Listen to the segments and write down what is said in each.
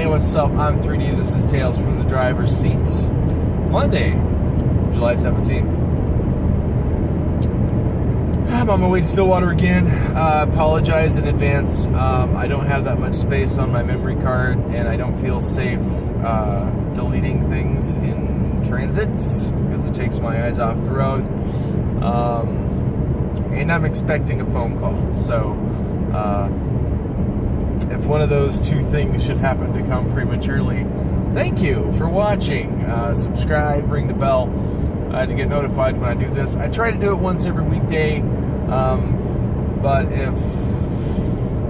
Hey, what's up? I'm 3D. This is Tales from the Driver's Seat. Monday, July 17th. I'm on my way to Stillwater again. Apologize in advance. I don't have that much space on my memory card, and I don't feel safe deleting things in transit because it takes my eyes off the road. And I'm expecting a phone call. So, if one of those two things should happen to come prematurely, thank you for watching. Subscribe, ring the bell to get notified when I do this. I try to do it once every weekday, but if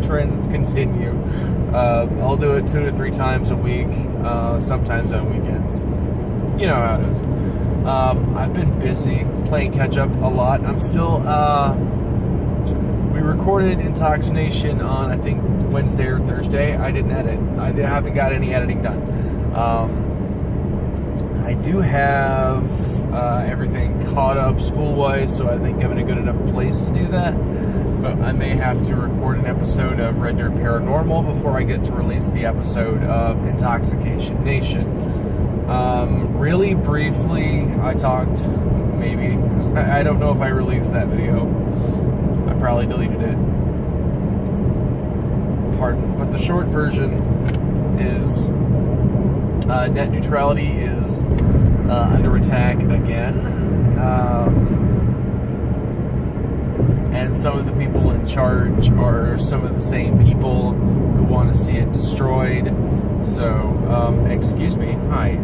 trends continue, I'll do it 2 to 3 times a week, sometimes on weekends. You know how it is. I've been busy playing catch up a lot. I'm still, we recorded Intoxination on, I think, Wednesday or Thursday. I didn't edit. I haven't got any editing done. I do have everything caught up school-wise, so I think I'm in a good enough place to do that. But I may have to record an episode of Red Nerd Paranormal before I get to release the episode of Intoxication Nation. Really briefly, I talked, maybe, I don't know if I released that video. I probably deleted it. Pardon. But the short version is net neutrality is under attack again. And some of the people in charge are some of the same people who want to see it destroyed. So, excuse me. Hi.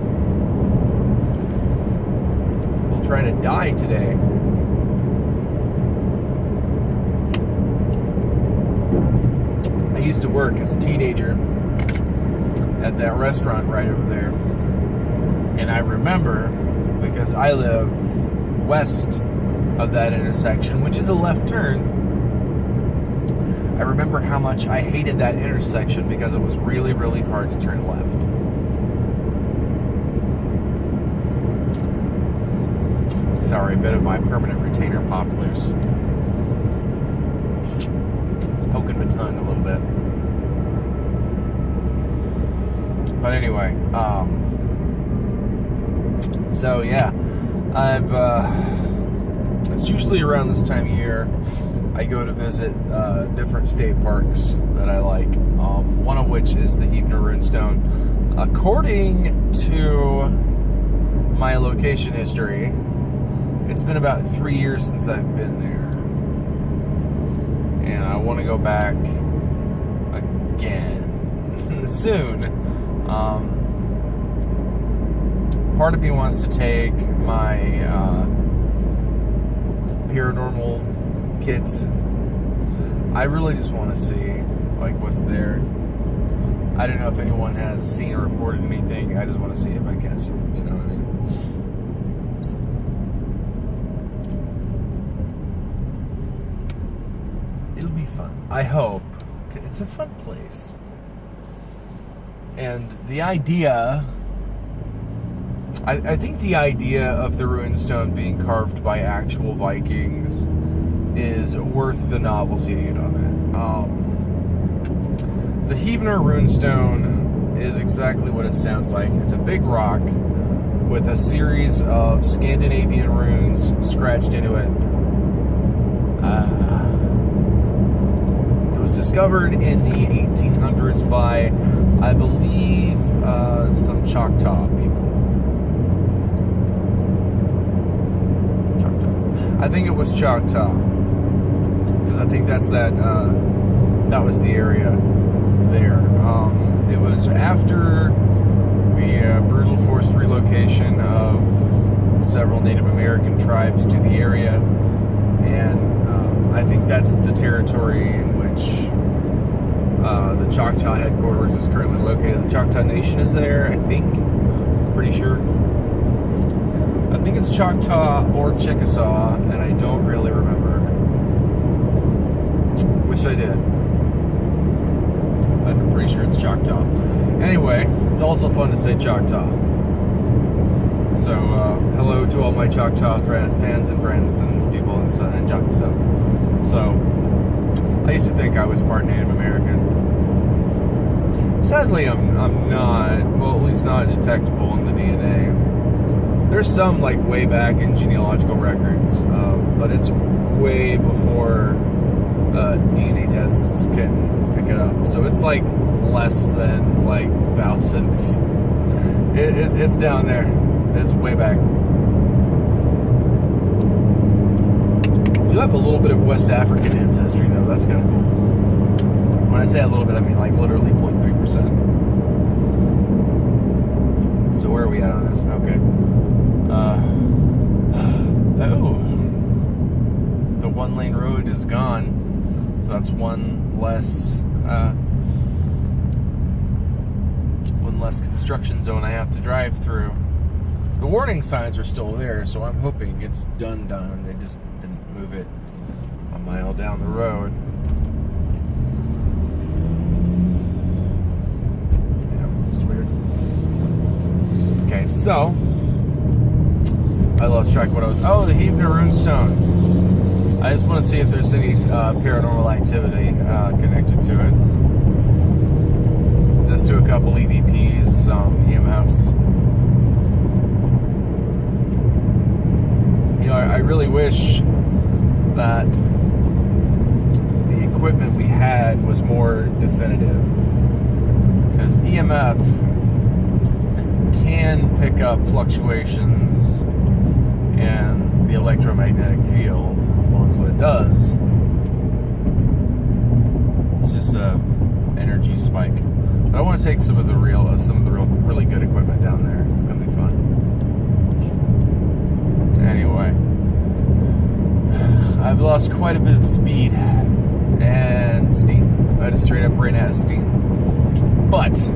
We'll try to die today. I used to work as a teenager at that restaurant right over there. And I remember, because I live west of that intersection, which is a left turn, I remember how much I hated that intersection because it was really, really hard to turn left. Sorry, a bit of my permanent retainer popped loose. It's poking my tongue a little bit. But anyway, so yeah, it's usually around this time of year I go to visit different state parks that I like, one of which is the Heavener Runestone. According to my location history, it's been about 3 years since I've been there, and I want to go back again soon. Part of me wants to take my paranormal kit. I really just want to see like what's there. I don't know if anyone has seen or reported anything. I just want to see if I catch something. You know what I mean? It'll be fun. I hope. It's a fun place. And the idea, I think the idea of the runestone being carved by actual Vikings is worth the novelty of it. The Heavener Runestone is exactly what it sounds like. It's a big rock with a series of Scandinavian runes scratched into it. It was discovered in the 1800s by, I believe, some Choctaw people. I think it was Choctaw, because I think that's that was the area there. It was after the brutal forced relocation of several Native American tribes to the area, and I think that's the territory in which the Choctaw headquarters is currently located. The Choctaw Nation is there, I think. Pretty sure. I think it's Choctaw or Chickasaw, and I don't really remember. Wish I did. But I'm pretty sure it's Choctaw. Anyway, it's also fun to say Choctaw. So, hello to all my Choctaw fans and friends and people and junk stuff. So, I used to think I was part Native American. Sadly, I'm not, well, at least not detectable in the DNA. There's some like way back in genealogical records, but it's way before DNA tests can pick it up. So it's like less than like thousands. It's down there. It's way back. Do have a little bit of West African ancestry though. That's kind of cool. When I say a little bit, I mean like literally 0.3%. So where are we at on this? Okay. The one-lane road is gone. So that's one less construction zone I have to drive through. The warning signs are still there, so I'm hoping it's done. They just didn't move it a mile down the road. Yeah, it's weird. Okay, so I lost track of what I was. Oh, the Heavener Runestone. I just want to see if there's any paranormal activity connected to it. Just do a couple EVPs, some EMFs. You know, I really wish that the equipment we had was more definitive, because EMF can pick up fluctuations in the electromagnetic field. Well, that's what it does. It's just a energy spike. But I want to take some of the really good equipment down there. It's gonna be fun. Anyway, I've lost quite a bit of speed and steam. I just straight up ran out of steam. But there's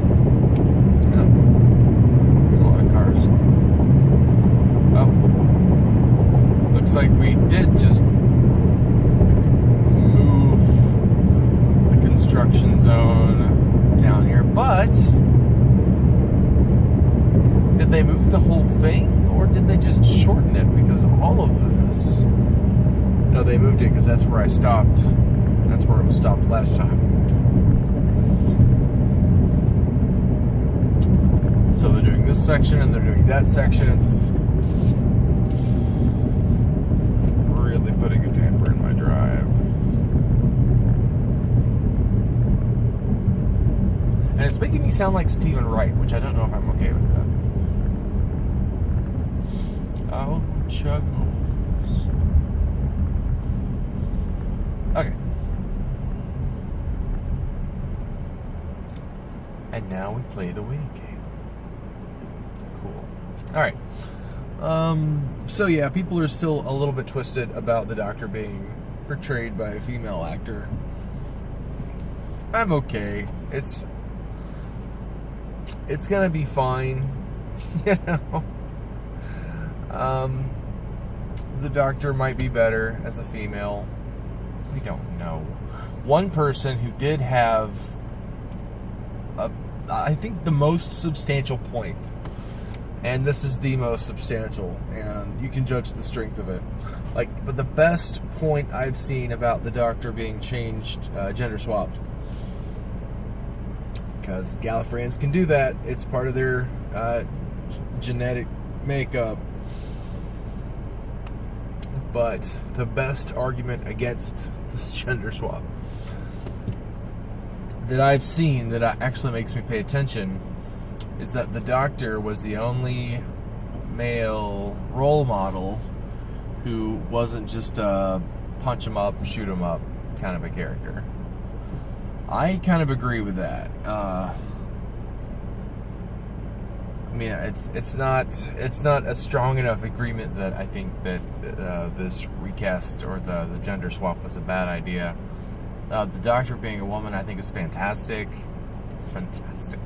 a lot of cars. Oh, looks like we did just move the construction zone down here, but did they move the whole thing, or did they just shorten it because of all of this? No, they moved it because that's where I stopped. That's where it was stopped last time. So they're doing this section and they're doing that section. It's really putting a damper in my drive. And it's making me sound like Stephen Wright, which I don't know if I'm okay with that. Oh, chug holes. Okay. And now we play the waiting game. Cool. Alright. So yeah, people are still a little bit twisted about the Doctor being portrayed by a female actor. I'm okay. It's gonna be fine. You know? The Doctor might be better as a female. We don't know. One person who did have I think the most substantial point, and this is the most substantial, and you can judge the strength of it. But the best point I've seen about the Doctor being changed, gender swapped, because Gallifreyans can do that. It's part of their genetic makeup. But the best argument against this gender swap that I've seen that actually makes me pay attention is that the Doctor was the only male role model who wasn't just a punch him up, shoot him up kind of a character. I kind of agree with that. I mean, it's not a strong enough agreement that I think that this recast or the gender swap was a bad idea. The Doctor being a woman, I think, is fantastic. It's fantastic.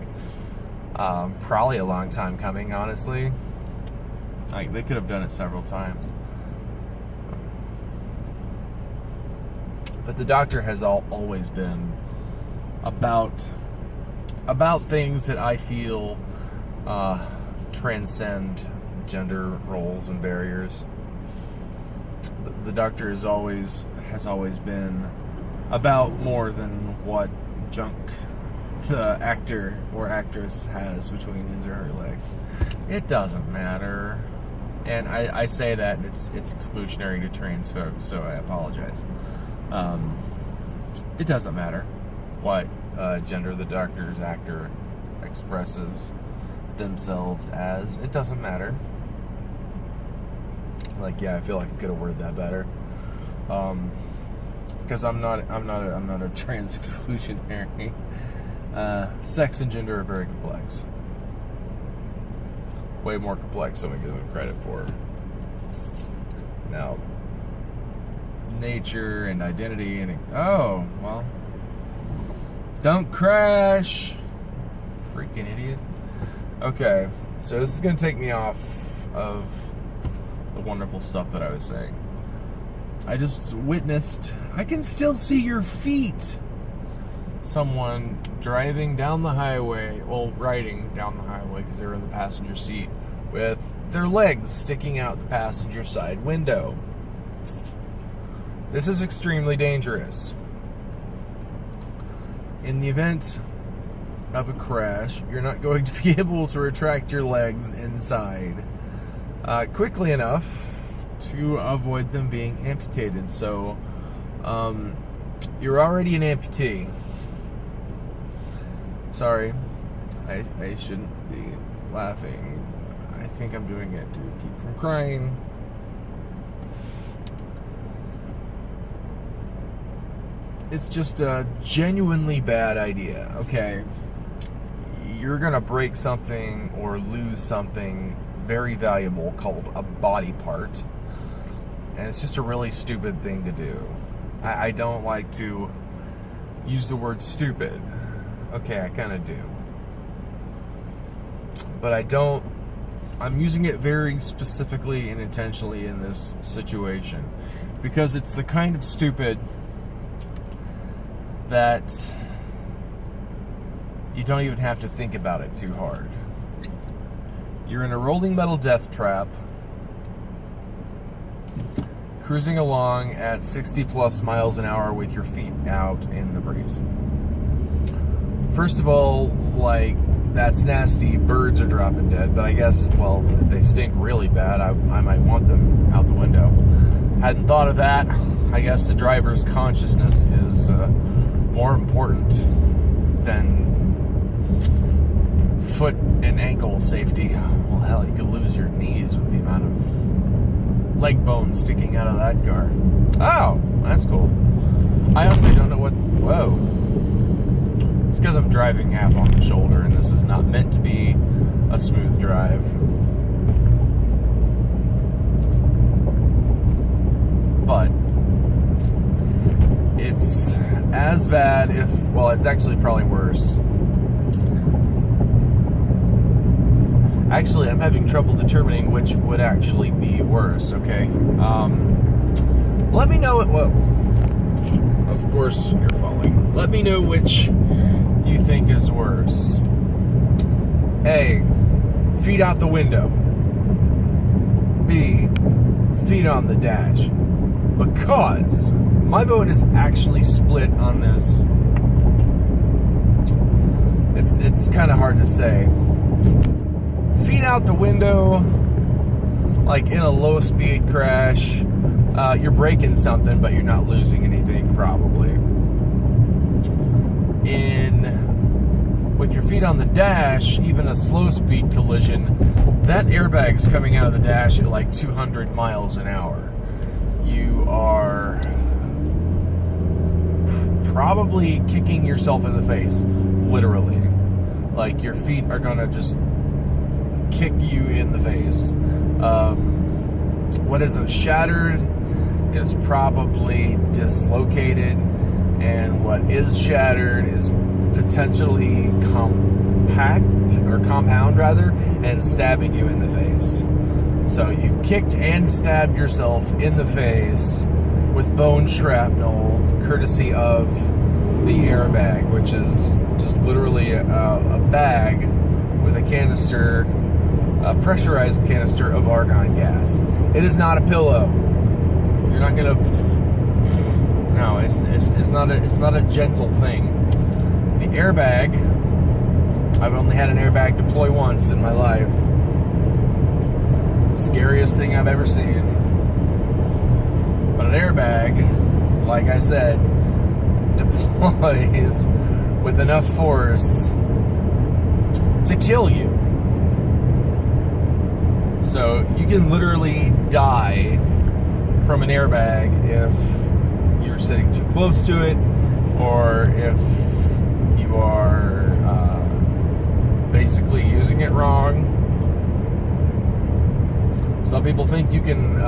Probably a long time coming, honestly. They could have done it several times. But the Doctor has always been about things that I feel transcend gender roles and barriers. The Doctor has always been about more than what junk the actor or actress has between his or her legs. It doesn't matter. And I say that, and it's exclusionary to trans folks, so I apologize. It doesn't matter what gender the doctor's actor expresses themselves as. It doesn't matter. Like, yeah, I feel like I could have worded that better. Because I'm not a trans exclusionary. Sex and gender are very complex. Way more complex than we give them credit for. Now, nature and identity and oh, well, don't crash, freaking idiot. Okay, so this is gonna take me off of the wonderful stuff that I was saying. I just witnessed, I can still see your feet. Someone driving down the highway, well, riding down the highway because they were in the passenger seat with their legs sticking out the passenger side window. This is extremely dangerous. In the event of a crash, you're not going to be able to retract your legs inside quickly enough to avoid them being amputated. So, you're already an amputee. Sorry, I shouldn't be laughing. I think I'm doing it to keep from crying. It's just a genuinely bad idea. Okay, you're gonna break something or lose something very valuable called a body part, and it's just a really stupid thing to do. I don't like to use the word stupid. Okay, I kind of do. But I don't... I'm using it very specifically and intentionally in this situation. Because it's the kind of stupid that you don't even have to think about it too hard. You're in a rolling metal death trap, cruising along at 60 plus miles an hour with your feet out in the breeze. First of all, like, that's nasty. Birds are dropping dead, but I guess, well, if they stink really bad, I might want them out the window. Hadn't thought of that. I guess the driver's consciousness is more important than foot and ankle safety. Well, hell, you could lose your knees with the amount of leg bones sticking out of that car. Oh, that's cool. I also don't know what... Whoa. It's because I'm driving half on the shoulder, and this is not meant to be a smooth drive. But it's as bad, if... Well, it's actually probably worse. Actually, I'm having trouble determining which would actually be worse, okay? Let me know... Whoa. Of course, you're falling. Let me know which you think is worse. A, feet out the window. B, feet on the dash. Because my vote is actually split on this. It's kind of hard to say. Feet out the window, like in a low speed crash, you're breaking something, but you're not losing anything, probably. With your feet on the dash, even a slow speed collision, that airbag's coming out of the dash at like 200 miles an hour. You are probably kicking yourself in the face, literally. Like, your feet are gonna just kick you in the face. What isn't shattered is probably dislocated, and what is shattered is potentially compound rather, and stabbing you in the face. So you've kicked and stabbed yourself in the face with bone shrapnel, courtesy of the airbag, which is just literally a bag with a canister, a pressurized canister of argon gas. It is not a pillow. You're not gonna... No, it's not a gentle thing. The airbag I've only had an airbag deploy once in my life. Scariest thing I've ever seen. But an airbag, like I said, deploys with enough force to kill you. So you can literally die from an airbag if you're sitting too close to it, or if you are basically using it wrong. Some people think you can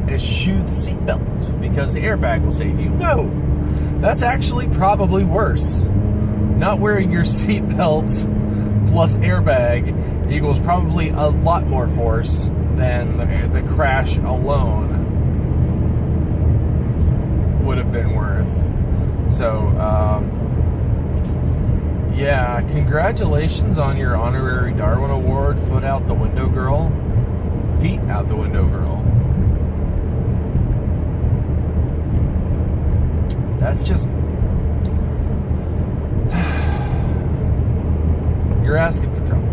eschew the seatbelt because the airbag will save you. No, that's actually probably worse. Not wearing your seatbelt plus airbag equals probably a lot more force than the crash alone would have been worth. So, yeah, congratulations on your honorary Darwin Award, Foot Out the Window Girl. Feet Out the Window Girl. That's just... You're asking for trouble.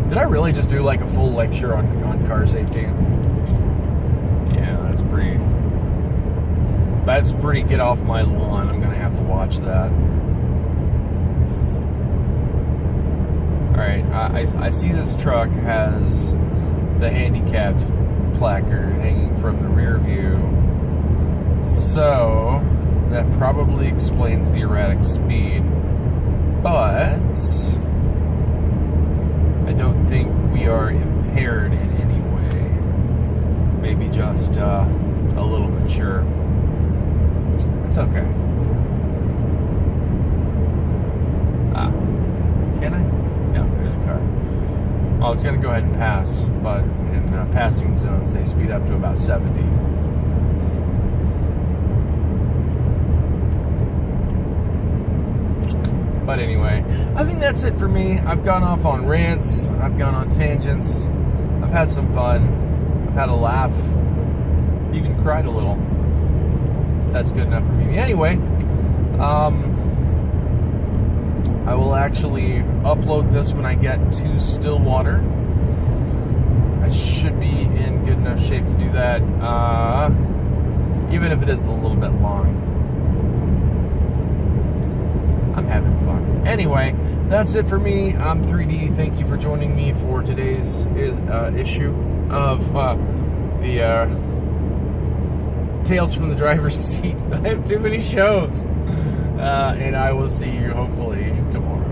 Did I really just do like a full lecture on car safety? Yeah, that's pretty get off my lawn. I'm gonna have to watch that. Alright, I see this truck has the handicapped placard hanging from the rear view. So that probably explains the erratic speed. But I don't think we are impaired in any way. Maybe just a little mature. It's okay. Can I? No, there's a car. I was going to go ahead and pass, but in passing zones, they speed up to about 70. But anyway, I think that's it for me. I've gone off on rants. I've gone on tangents. I've had some fun. I've had a laugh. Even cried a little. That's good enough for me. Anyway, I will actually upload this when I get to Stillwater. I should be in good enough shape to do that, even if it is a little bit long. I'm having fun. Anyway, that's it for me. I'm 3D. Thank you for joining me for today's issue of the Tales from the Driver's Seat. I have too many shows. And I will see you hopefully tomorrow.